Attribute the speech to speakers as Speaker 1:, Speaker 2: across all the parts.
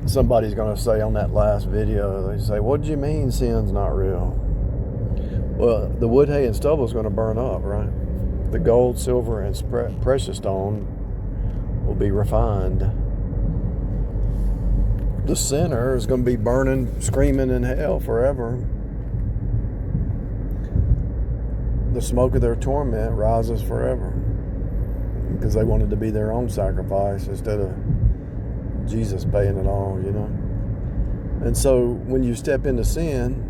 Speaker 1: somebody's going to say on that last video, they say, what do you mean sin's not real? Well, the wood, hay, and stubble is going to burn up, right? The gold, silver, and precious stone will be refined. The sinner is going to be burning, screaming in hell forever. The smoke of their torment rises forever because they wanted to be their own sacrifice instead of Jesus paying it all, you know. And so when you step into sin,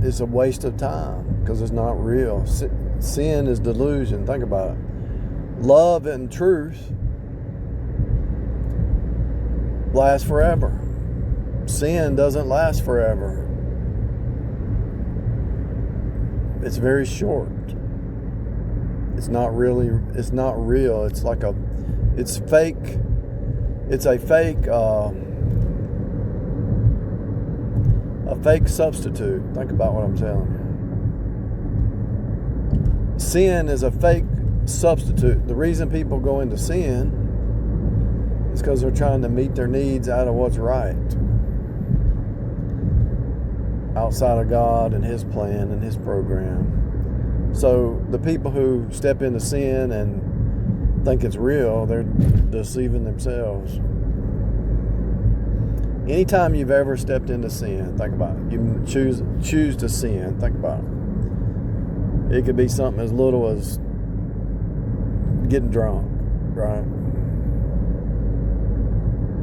Speaker 1: it's a waste of time because it's not real. Sin is delusion. Think about it. Love and truth last forever. Sin doesn't last forever. It's very short. It's not real. It's fake. It's a fake substitute. Think about what I'm telling you. Sin is a fake substitute. The reason people go into sin is because they're trying to meet their needs out of what's right, outside of God and His plan and His program. So the people who step into sin and think it's real, they're deceiving themselves. Anytime you've ever stepped into sin, think about it. You choose to sin. Think about it. It could be something as little as getting drunk, right?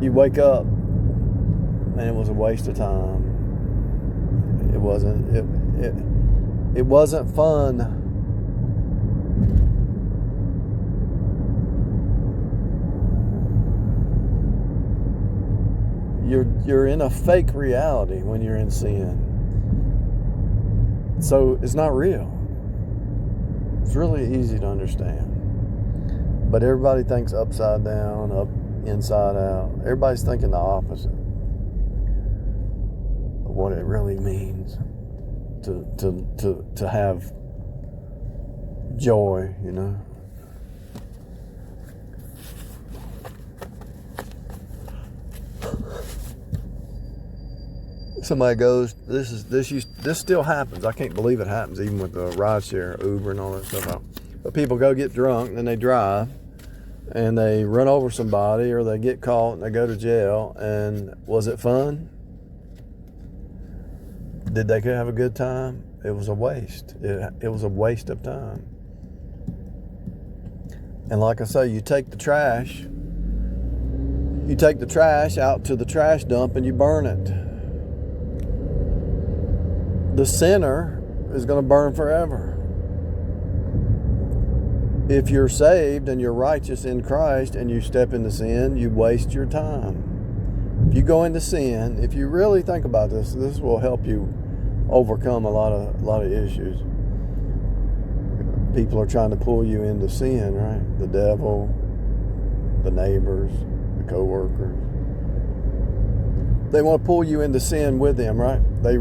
Speaker 1: You wake up and it was a waste of time. It wasn't fun. You're in a fake reality when you're in sin. So it's not real. It's really easy to understand. But everybody thinks upside down, up inside out. Everybody's thinking the opposite of what it really means to have joy, you know. Somebody goes, this still happens. I can't believe it happens even with the rideshare, Uber and all that stuff. But people go get drunk and then they drive and they run over somebody or they get caught and they go to jail. And was it fun? Did they have a good time? It was a waste. It was a waste of time. And like I say, you take the trash out to the trash dump and you burn it. The sinner is going to burn forever. If you're saved and you're righteous in Christ and you step into sin, you waste your time. If you go into sin, if you really think about this will help you overcome a lot of issues. People are trying to pull you into sin, right? The devil, the neighbors, the co-workers. They want to pull you into sin with them, right? They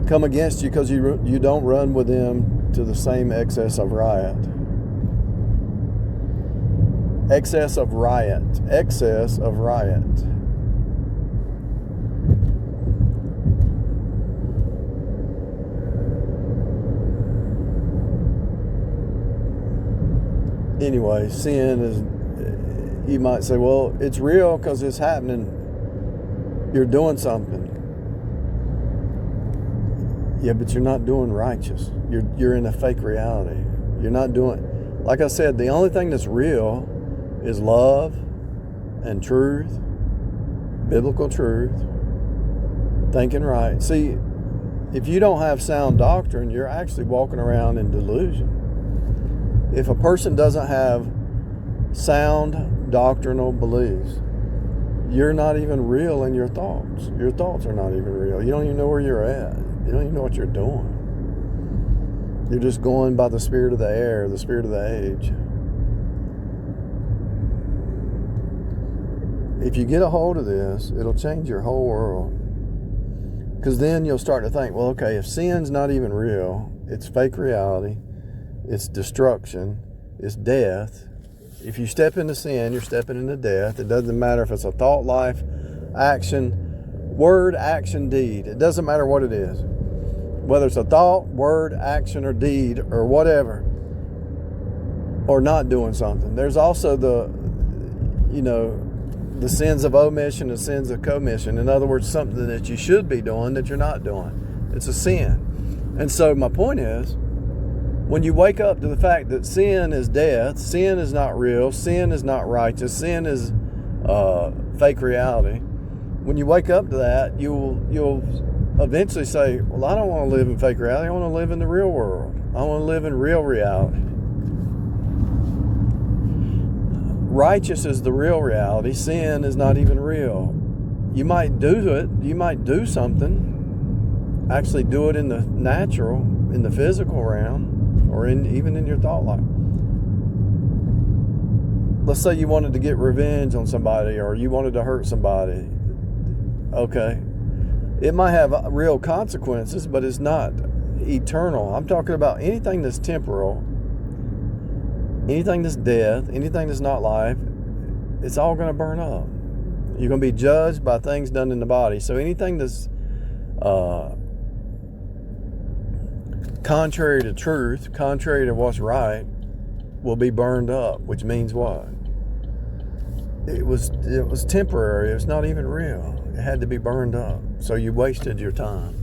Speaker 1: come against you because you don't run with them to the same excess of riot. Excess of riot. Anyway, sin is, you might say, well, it's real because it's happening. You're doing something. Yeah, but you're not doing righteous. You're in a fake reality. You're not doing, like I said, the only thing that's real is love and truth, biblical truth, thinking right. See, if you don't have sound doctrine, you're actually walking around in delusion. If a person doesn't have sound doctrinal beliefs, you're not even real in your thoughts. Your thoughts are not even real. You don't even know where you're at. You don't even know what you're doing. You're just going by the spirit of the air, the spirit of the age. If you get a hold of this, it'll change your whole world. Because then you'll start to think, well, okay, if sin's not even real, it's fake reality, it's destruction, it's death, If you step into sin, you're stepping into death. It doesn't matter if it's a thought life, action, word, action, deed. It doesn't matter what it is. Whether it's a thought, word, action, or deed, or whatever, or not doing something. There's also the sins of omission and sins of commission. In other words, something that you should be doing that you're not doing. It's a sin. And so my point is, when you wake up to the fact that sin is death, sin is not real, sin is not righteous, sin is fake reality. When you wake up to that, you'll eventually say, well, I don't want to live in fake reality. I want to live in the real world. I want to live in real reality. Righteous is the real reality. Sin is not even real. You might do it. You might do something. Actually do it in the natural, in the physical realm, or even in your thought life. Let's say you wanted to get revenge on somebody, or you wanted to hurt somebody. Okay. It might have real consequences, but it's not eternal. I'm talking about anything that's temporal, anything that's death, anything that's not life. It's all going to burn up. You're going to be judged by things done in the body. So anything that's contrary to truth, contrary to what's right, will be burned up, which means what? It was temporary. It's not even real. It had to be burned up. So you wasted your time.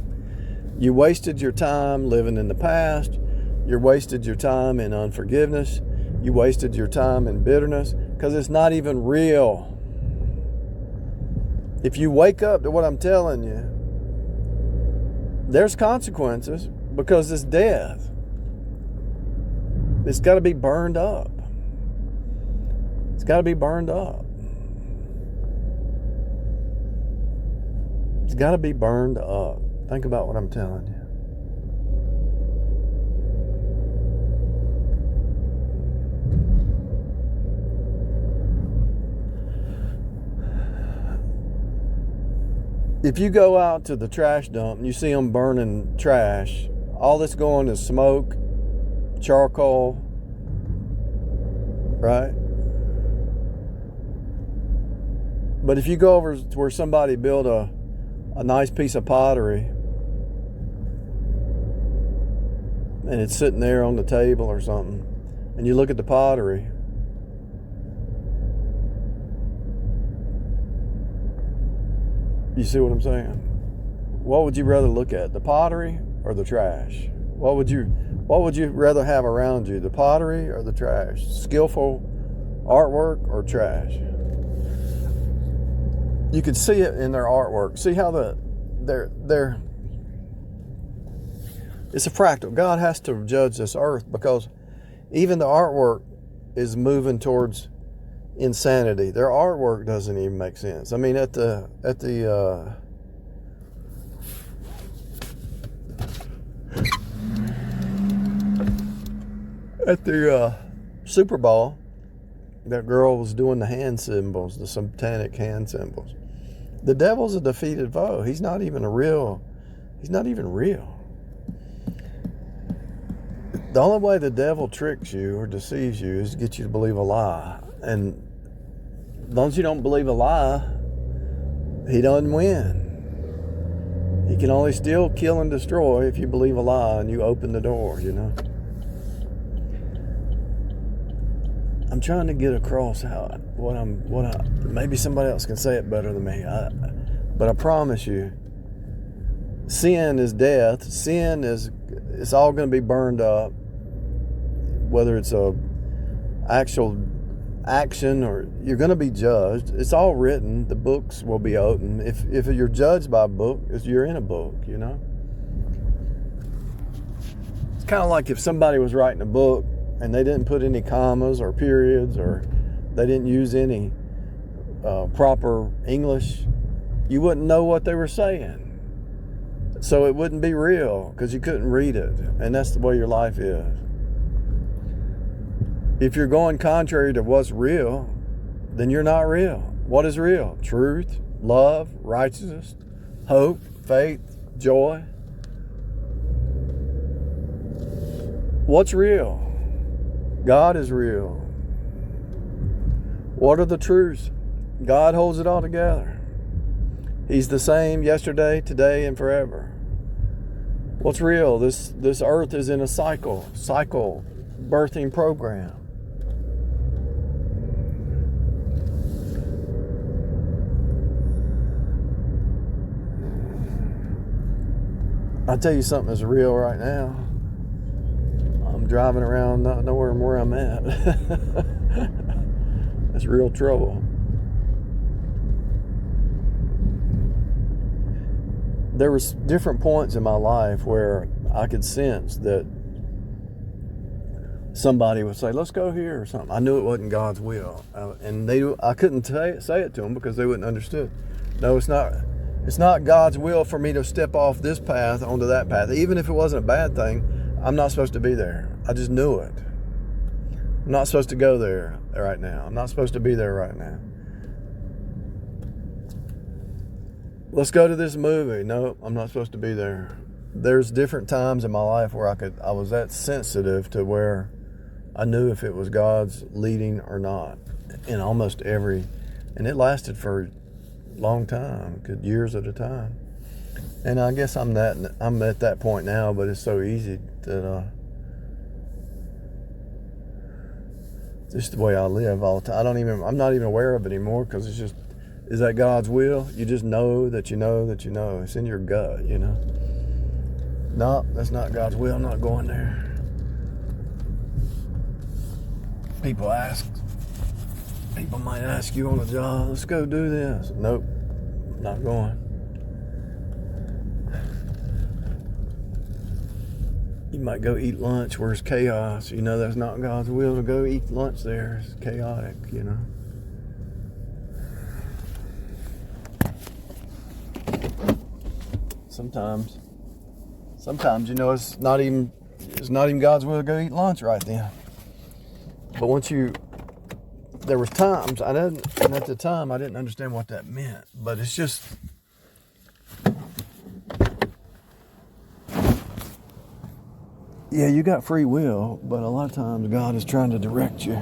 Speaker 1: You wasted your time living in the past. You wasted your time in unforgiveness. You wasted your time in bitterness because it's not even real. If you wake up to what I'm telling you, there's consequences because it's death. It's got to be burned up. It's got to be burned up. It's got to be burned up. Think about what I'm telling you. If you go out to the trash dump and you see them burning trash, all that's going is smoke, charcoal, right? But if you go over to where somebody built a nice piece of pottery and it's sitting there on the table or something, and you look at the pottery, you see what I'm saying? What would you rather look at, the pottery or the trash? What would you rather have around you, the pottery or the trash? Skillful artwork or trash? You could see it in their artwork. See how they're it's a fractal. God has to judge this earth because even the artwork is moving towards insanity. Their artwork doesn't even make sense. I mean, at the Super Bowl, that girl was doing the hand symbols, the satanic hand symbols. The devil's a defeated foe. He's not even real. The only way the devil tricks you or deceives you is to get you to believe a lie. And as long as you don't believe a lie, he doesn't win. He can only steal, kill, and destroy if you believe a lie and you open the door, you know. I'm trying to get across maybe somebody else can say it better than me. But I promise you, sin is death. Sin is, it's all going to be burned up, whether it's a actual action or you're going to be judged. It's all written. The books will be open. If you're judged by a book, you're in a book, you know. It's kind of like if somebody was writing a book and they didn't put any commas or periods, or they didn't use any proper English, you wouldn't know what they were saying. So it wouldn't be real because you couldn't read it. And that's the way your life is. If you're going contrary to what's real, then you're not real. What is real? Truth, love, righteousness, hope, faith, joy. What's real? God is real. What are the truths? God holds it all together. He's the same yesterday, today, and forever. What's real? This earth is in a cycle birthing program. I'll tell you something that's real right now. I'm driving around not knowing where I'm at. That's real trouble. There was different points in my life where I could sense that somebody would say, let's go here or something. I knew it wasn't God's will. And I couldn't say it to them because they wouldn't understand. No, it's not. It's not God's will for me to step off this path onto that path. Even if it wasn't a bad thing, I'm not supposed to be there. I just knew it. I'm not supposed to go there right now. I'm not supposed to be there right now. Let's go to this movie. No, I'm not supposed to be there. There's different times in my life where I was that sensitive to where I knew if it was God's leading or not. In almost every, and it lasted for a long time, years at a time. And I guess I'm at that point now, but it's so easy that just the way I live all the time. I'm not even aware of it anymore because it's just, is that God's will? You just know that you know that you know. It's in your gut, you know. No, that's not God's will. I'm not going there. People might ask you on a job, let's go do this. Nope, not going. You might go eat lunch where it's chaos. You know that's not God's will to go eat lunch there. It's chaotic, you know. Sometimes, you know, it's not even God's will to go eat lunch right then. But there was times and at the time I didn't understand what that meant. But it's just, yeah, you got free will, but a lot of times God is trying to direct you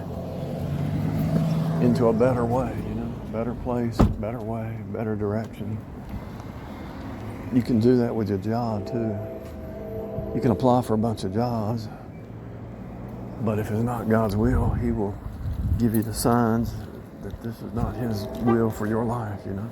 Speaker 1: into a better way, you know, better place, better way, better direction. You can do that with your job too. You can apply for a bunch of jobs, but if it's not God's will, He will give you the signs that this is not His will for your life, you know.